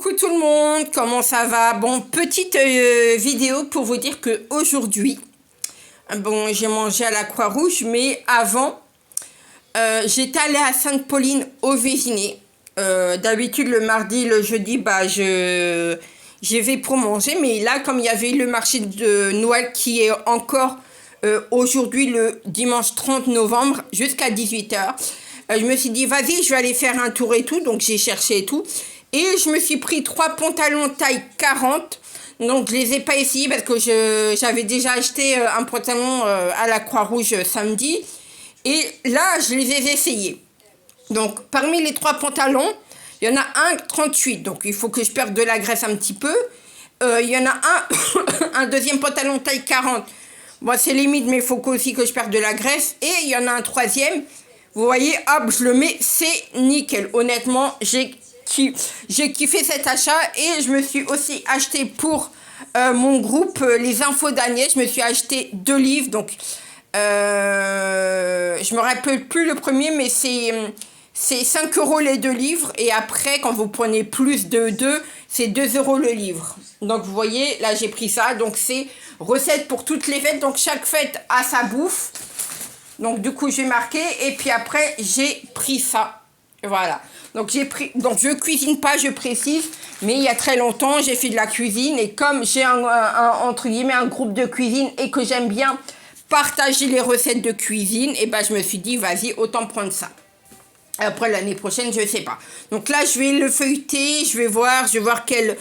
Coucou tout le monde, comment ça va? Bon, petite vidéo pour vous dire que aujourd'hui, bon, j'ai mangé à la Croix-Rouge, mais avant, j'étais allée à Sainte-Pauline au Vésiné. D'habitude, le mardi, le jeudi, bah, j'y vais pour manger, mais là, comme il y avait le marché de Noël qui est encore aujourd'hui, le dimanche 30 novembre, jusqu'à 18h, je me suis dit, vas-y, je vais aller faire un tour et tout, donc j'ai cherché et tout. Et je me suis pris 3 pantalons taille 40. Donc, je les ai pas essayés parce que j'avais déjà acheté un pantalon à la Croix-Rouge samedi. Et là, je les ai essayés. Donc, parmi les 3 pantalons, il y en a un 38. Donc, il faut que je perde de la graisse un petit peu. Il y en a un deuxième pantalon taille 40. Bon, c'est limite, mais il faut aussi que je perde de la graisse. Et il y en a un troisième. Vous voyez, hop, je le mets, c'est nickel. Honnêtement, j'ai kiffé cet achat et je me suis aussi acheté pour mon groupe Les Infos d'Agnès. Je me suis acheté 2 livres. Donc, je me rappelle plus le premier, mais c'est 5 € les 2 livres. Et après, quand vous prenez plus de 2, c'est 2 € le livre. Donc, vous voyez, là, j'ai pris ça. Donc, c'est recette pour toutes les fêtes. Donc, chaque fête a sa bouffe. Donc, du coup, j'ai marqué. Et puis après, j'ai pris ça. Voilà. Donc, je cuisine pas, je précise. Mais il y a très longtemps, j'ai fait de la cuisine. Et comme j'ai entre guillemets, un groupe de cuisine et que j'aime bien partager les recettes de cuisine, et ben, je me suis dit, vas-y, autant prendre ça. Après, l'année prochaine, je sais pas. Donc là, je vais le feuilleter. Je vais voir quelle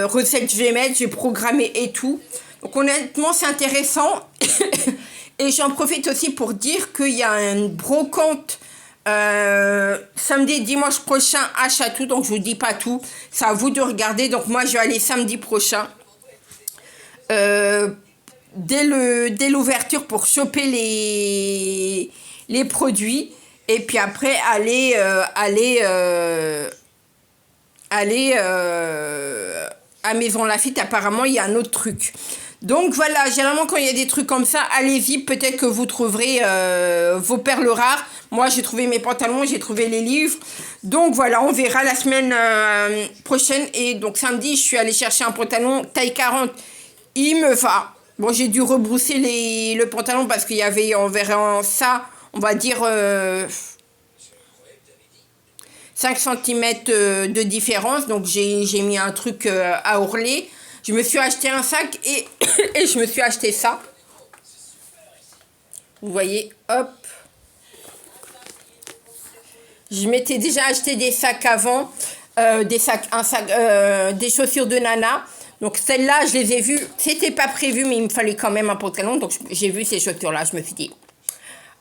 recette je vais mettre. Je vais programmer et tout. Donc, honnêtement, c'est intéressant. Et j'en profite aussi pour dire qu'il y a une brocante samedi et dimanche prochain à Chatou. Donc, je vous dis pas tout. C'est à vous de regarder. Donc, moi, je vais aller samedi prochain. Dès l'ouverture pour choper les produits. Et puis après, aller à Maison Lafitte. Apparemment, il y a un autre truc. Donc voilà, généralement quand il y a des trucs comme ça, allez-y, peut-être que vous trouverez vos perles rares. Moi, j'ai trouvé mes pantalons, j'ai trouvé les livres. Donc voilà, on verra la semaine prochaine. Et donc samedi, je suis allée chercher un pantalon taille 40. Il me va. Bon, j'ai dû rebrousser le pantalon parce qu'il y avait, on verra ça, on va dire 5 cm de différence. Donc j'ai mis un truc à ourler. Je me suis acheté un sac et je me suis acheté ça. Vous voyez, hop. Je m'étais déjà acheté des sacs avant, des chaussures de nana. Donc celles-là, je les ai vues. C'était pas prévu, mais il me fallait quand même un pantalon. Donc j'ai vu ces chaussures-là. Je me suis dit,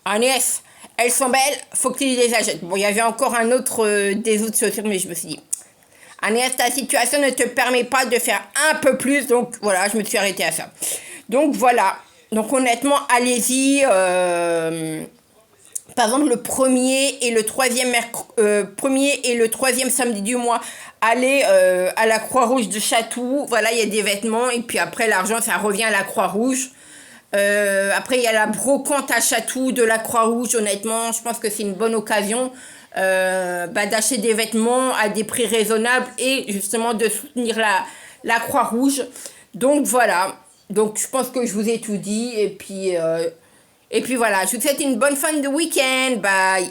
Agnès, elles sont belles, faut que tu les achètes. Bon, il y avait encore un autre des autres chaussures, mais je me suis dit, Agnès, ta situation ne te permet pas de faire un peu plus. Donc, voilà, je me suis arrêtée à ça. Donc, voilà. Donc, honnêtement, allez-y. Par exemple, le premier et le troisième samedi du mois, allez à la Croix-Rouge de Chatou. Voilà, il y a des vêtements. Et puis après, l'argent, ça revient à la Croix-Rouge. Après, il y a la brocante à Chatou de la Croix-Rouge. Honnêtement, je pense que c'est une bonne occasion d'acheter des vêtements à des prix raisonnables et justement de soutenir la Croix-Rouge. Donc voilà, donc je pense que je vous ai tout dit et puis voilà, je vous souhaite une bonne fin de week-end, bye.